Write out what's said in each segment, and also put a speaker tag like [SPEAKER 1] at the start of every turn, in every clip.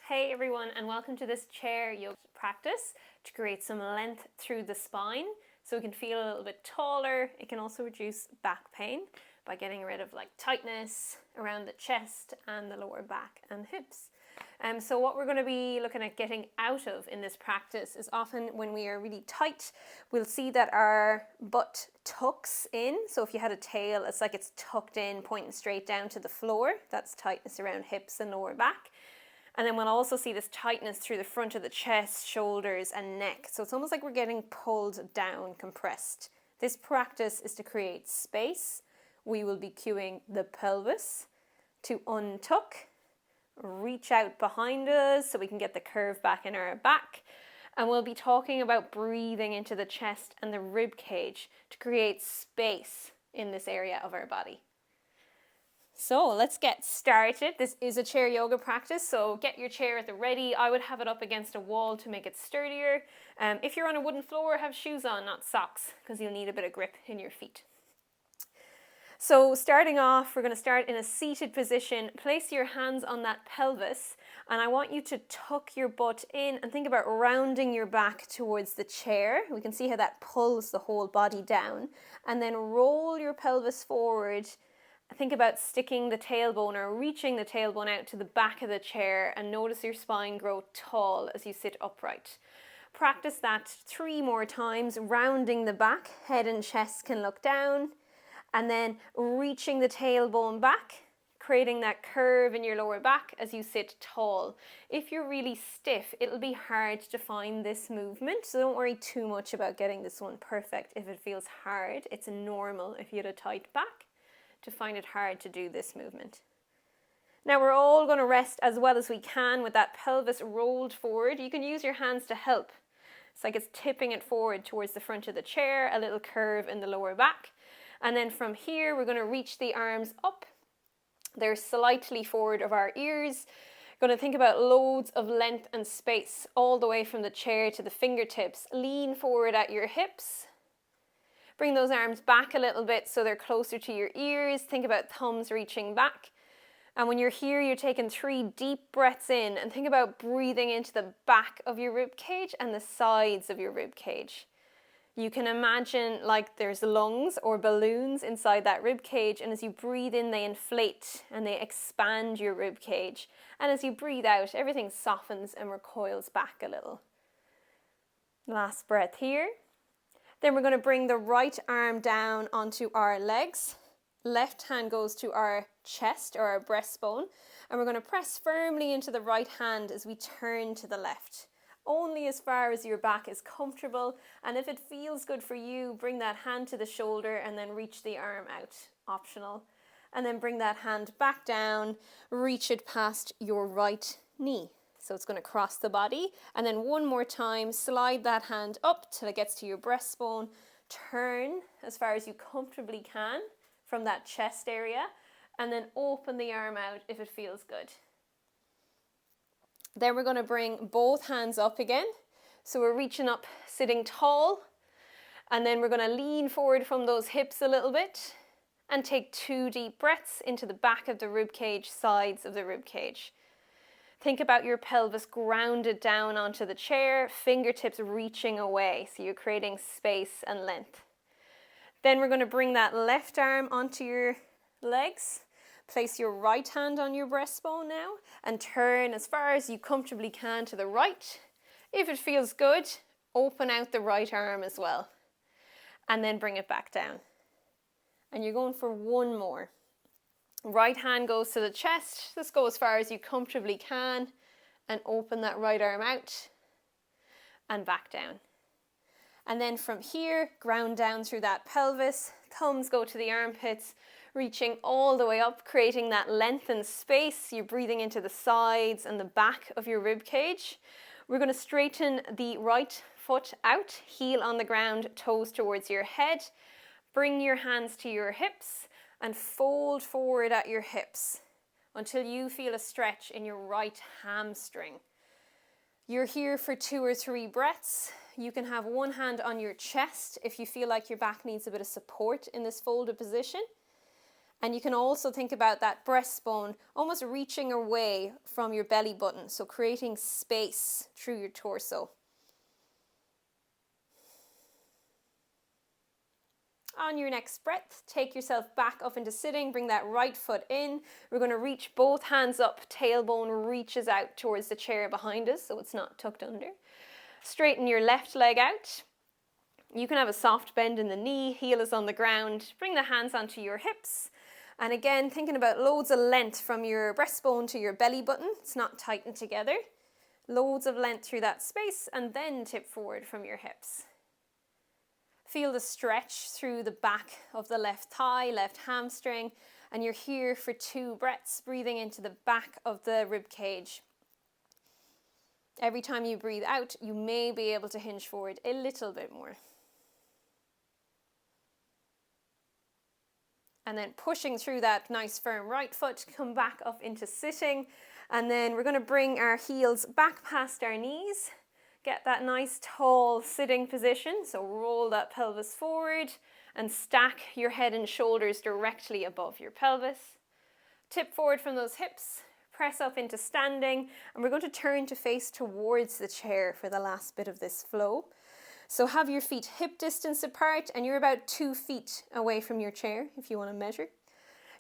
[SPEAKER 1] Hey everyone, and welcome to this chair yoga practice to create some length through the spine so we can feel a little bit taller. It can also reduce back pain by getting rid of tightness around the chest and the lower back and hips. So what we're going to be looking at getting out of in this practice is often when we are really tight, we'll see that our butt tucks in. So if you had a tail, it's like it's tucked in, pointing straight down to the floor. That's tightness around hips and lower back. And then we'll also see this tightness through the front of the chest, shoulders, and neck. So it's almost like we're getting pulled down, compressed. This practice is to create space. We will be cueing the pelvis to untuck, reach out behind us so we can get the curve back in our back. And we'll be talking about breathing into the chest and the rib cage to create space in this area of our body. So let's get started. This is a chair yoga practice, so get your chair at the ready. I would have it up against a wall to make it sturdier. If you're on a wooden floor, have shoes on, not socks, because you'll need a bit of grip in your feet. So starting off, we're going to start in a seated position. Place your hands on that pelvis, and I want you to tuck your butt in and think about rounding your back towards the chair. We can see how that pulls the whole body down. And then roll your pelvis forward. Think about sticking the tailbone or reaching the tailbone out to the back of the chair, and notice your spine grow tall as you sit upright. Practice that 3 more times, rounding the back, head and chest can look down, and then reaching the tailbone back, creating that curve in your lower back as you sit tall. If you're really stiff, it'll be hard to find this movement, so don't worry too much about getting this one perfect. If it feels hard, it's normal if you had a tight back to find it hard to do this movement. Now we're all going to rest as well as we can with that pelvis rolled forward. You can use your hands to help. It's like it's tipping it forward towards the front of the chair, a little curve in the lower back. And then from here, we're going to reach the arms up. They're slightly forward of our ears. Going to think about loads of length and space all the way from the chair to the fingertips. Lean forward at your hips. Bring those arms back a little bit so they're closer to your ears. Think about thumbs reaching back. And when you're here, you're taking 3 deep breaths in, and think about breathing into the back of your rib cage and the sides of your rib cage. You can imagine like there's lungs or balloons inside that rib cage, and as you breathe in, they inflate and they expand your rib cage. And as you breathe out, everything softens and recoils back a little. Last breath here. Then we're going to bring the right arm down onto our legs. Left hand goes to our chest or our breastbone. And we're going to press firmly into the right hand as we turn to the left. Only as far as your back is comfortable. And if it feels good for you, bring that hand to the shoulder and then reach the arm out. Optional. And then bring that hand back down. Reach it past your right knee. So it's going to cross the body, and then one more time, slide that hand up till it gets to your breastbone. Turn as far as you comfortably can from that chest area, and then open the arm out if it feels good. Then we're going to bring both hands up again. So we're reaching up, sitting tall, and then we're going to lean forward from those hips a little bit and take 2 deep breaths into the back of the rib cage, sides of the rib cage. Think about your pelvis grounded down onto the chair, fingertips reaching away, so you're creating space and length. Then we're going to bring that left arm onto your legs. Place your right hand on your breastbone now and turn as far as you comfortably can to the right. If it feels good, open out the right arm as well. And then bring it back down. And you're going for 1 more. Right hand goes to the chest. Just go as far as you comfortably can and open that right arm out and back down. And then from here, ground down through that pelvis. Thumbs go to the armpits, reaching all the way up, creating that lengthened space. You're breathing into the sides and the back of your rib cage. We're going to straighten the right foot out, heel on the ground, toes towards your head. Bring your hands to your hips and fold forward at your hips until you feel a stretch in your right hamstring. You're here for 2 or 3 breaths. You can have one hand on your chest if you feel like your back needs a bit of support in this folded position. And you can also think about that breastbone almost reaching away from your belly button, so creating space through your torso. On your next breath, take yourself back up into sitting, bring that right foot in. We're going to reach both hands up, tailbone reaches out towards the chair behind us, so it's not tucked under. Straighten your left leg out. You can have a soft bend in the knee, heel is on the ground. Bring the hands onto your hips. And again, thinking about loads of length from your breastbone to your belly button. It's not tightened together. Loads of length through that space, and then tip forward from your hips. Feel the stretch through the back of the left thigh, left hamstring, and you're here for 2 breaths, breathing into the back of the rib cage. Every time you breathe out, you may be able to hinge forward a little bit more. And then pushing through that nice firm right foot, come back up into sitting, and then we're going to bring our heels back past our knees. Get that nice tall sitting position, so roll that pelvis forward and stack your head and shoulders directly above your pelvis. Tip forward from those hips, press up into standing, and we're going to turn to face towards the chair for the last bit of this flow. So have your feet hip distance apart, and you're about 2 feet away from your chair if you want to measure.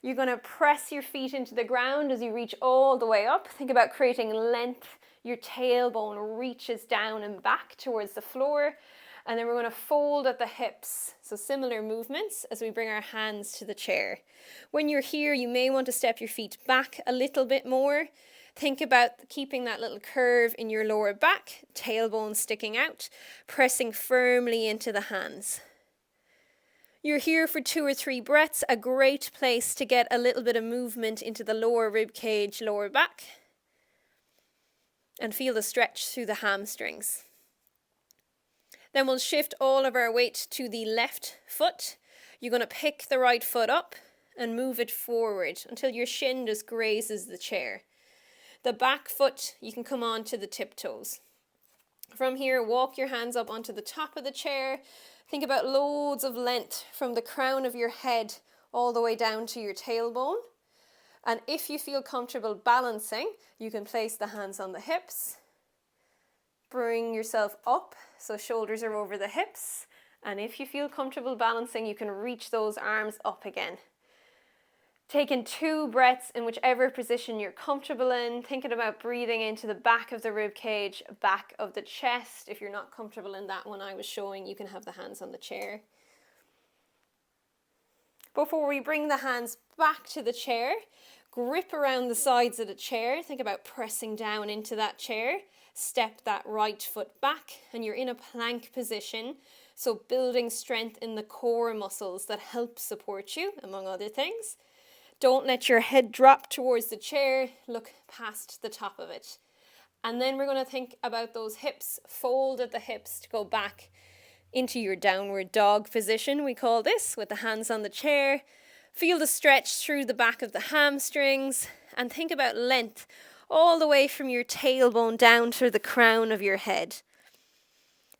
[SPEAKER 1] You're going to press your feet into the ground as you reach all the way up. Think about creating length. Your tailbone reaches down and back towards the floor. And then we're going to fold at the hips. So similar movements as we bring our hands to the chair. When you're here, you may want to step your feet back a little bit more. Think about keeping that little curve in your lower back, tailbone sticking out, pressing firmly into the hands. You're here for 2 or 3 breaths, a great place to get a little bit of movement into the lower rib cage, lower back. And feel the stretch through the hamstrings. Then we'll shift all of our weight to the left foot. You're going to pick the right foot up and move it forward until your shin just grazes the chair. The back foot, you can come on to the tiptoes. From here, walk your hands up onto the top of the chair. Think about loads of length from the crown of your head all the way down to your tailbone. And if you feel comfortable balancing, you can place the hands on the hips. Bring yourself up so shoulders are over the hips. And if you feel comfortable balancing, you can reach those arms up again. Taking 2 breaths in whichever position you're comfortable in, thinking about breathing into the back of the rib cage, back of the chest. If you're not comfortable in that one I was showing, you can have the hands on the chair. Before we bring the hands back to the chair, grip around the sides of the chair. Think about pressing down into that chair. Step that right foot back and you're in a plank position. So building strength in the core muscles that help support you, among other things. Don't let your head drop towards the chair. Look past the top of it. And then we're going to think about those hips. Fold at the hips to go back into your downward dog position, we call this, with the hands on the chair. Feel the stretch through the back of the hamstrings. And think about length all the way from your tailbone down through the crown of your head.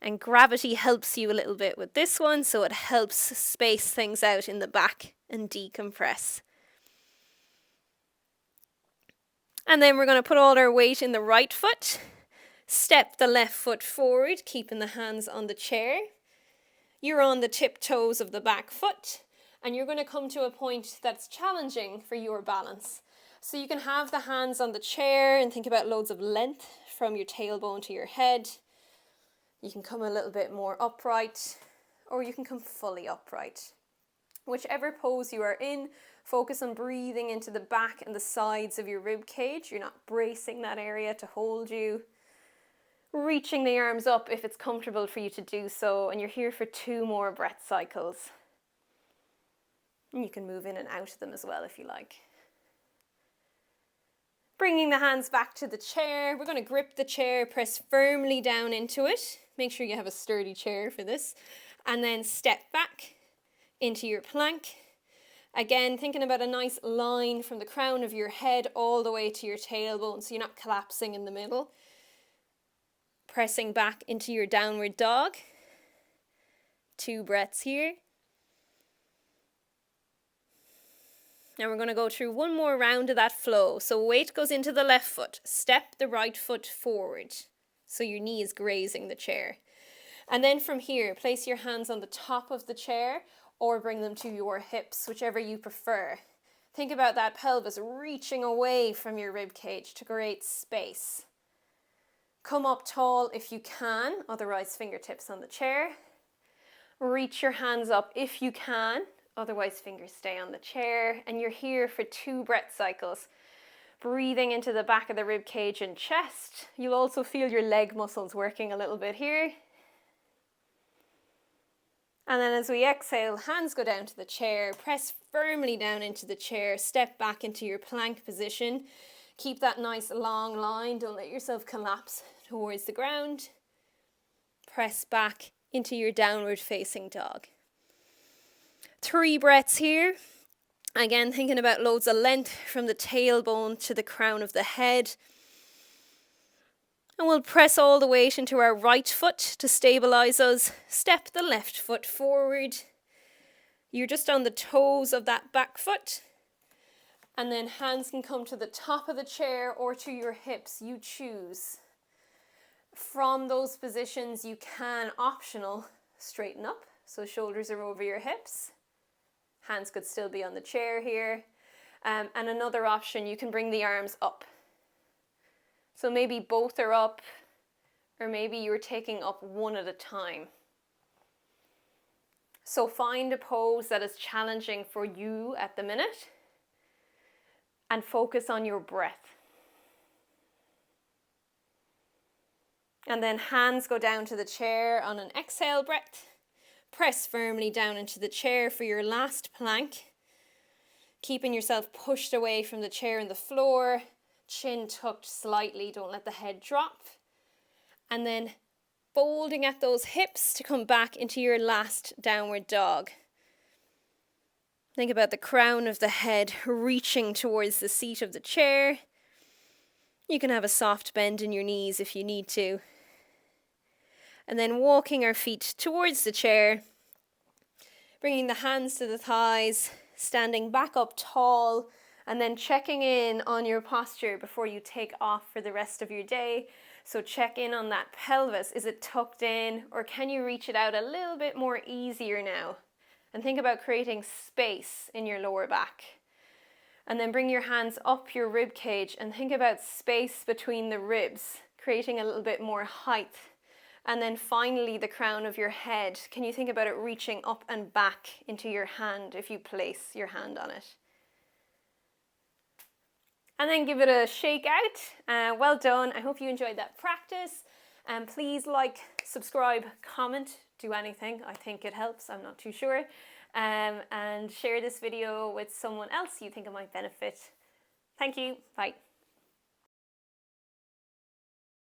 [SPEAKER 1] And gravity helps you a little bit with this one, so it helps space things out in the back and decompress. And then we're going to put all our weight in the right foot. Step the left foot forward, keeping the hands on the chair. You're on the tiptoes of the back foot, and you're going to come to a point that's challenging for your balance. So you can have the hands on the chair and think about loads of length from your tailbone to your head. You can come a little bit more upright, or you can come fully upright. Whichever pose you are in, focus on breathing into the back and the sides of your rib cage. You're not bracing that area to hold you. Reaching the arms up if it's comfortable for you to do so, and you're here for 2 more breath cycles. And you can move in and out of them as well if you like. Bringing the hands back to the chair. We're going to grip the chair, press firmly down into it. Make sure you have a sturdy chair for this. And then step back into your plank. Again, thinking about a nice line from the crown of your head all the way to your tailbone, so you're not collapsing in the middle. Pressing back into your downward dog. 2 breaths here. Now we're going to go through one more round of that flow. So weight goes into the left foot. Step the right foot forward. So your knee is grazing the chair. And then from here, place your hands on the top of the chair or bring them to your hips, whichever you prefer. Think about that pelvis reaching away from your rib cage to create space. Come up tall if you can, otherwise fingertips on the chair. Reach your hands up if you can, otherwise fingers stay on the chair. And you're here for 2 breath cycles. Breathing into the back of the rib cage and chest. You'll also feel your leg muscles working a little bit here. And then as we exhale, hands go down to the chair, press firmly down into the chair, step back into your plank position. Keep that nice long line, don't let yourself collapse towards the ground. Press back into your downward facing dog. 3 breaths here. Again, thinking about loads of length from the tailbone to the crown of the head. And we'll press all the weight into our right foot to stabilize us. Step the left foot forward. You're just on the toes of that back foot. And then hands can come to the top of the chair or to your hips. You choose. From those positions, you can, optional, straighten up. So shoulders are over your hips. Hands could still be on the chair here. And another option, you can bring the arms up. So maybe both are up, or maybe you're taking up one at a time. So find a pose that is challenging for you at the minute and focus on your breath. And then hands go down to the chair on an exhale breath. Press firmly down into the chair for your last plank. Keeping yourself pushed away from the chair and the floor. Chin tucked slightly, don't let the head drop. And then folding at those hips to come back into your last downward dog. Think about the crown of the head reaching towards the seat of the chair. You can have a soft bend in your knees if you need to. And then walking our feet towards the chair, bringing the hands to the thighs, standing back up tall, and then checking in on your posture before you take off for the rest of your day. So check in on that pelvis. Is it tucked in, or can you reach it out a little bit more easier now? And think about creating space in your lower back. And then bring your hands up your rib cage and think about space between the ribs, creating a little bit more height. And then finally the crown of your head. Can you think about it reaching up and back into your hand if you place your hand on it? And then give it a shake out. Well done. I hope you enjoyed that practice. And please like, subscribe, comment, do anything. I think it helps. I'm not too sure. And share this video with someone else you think it might benefit. Thank you. Bye.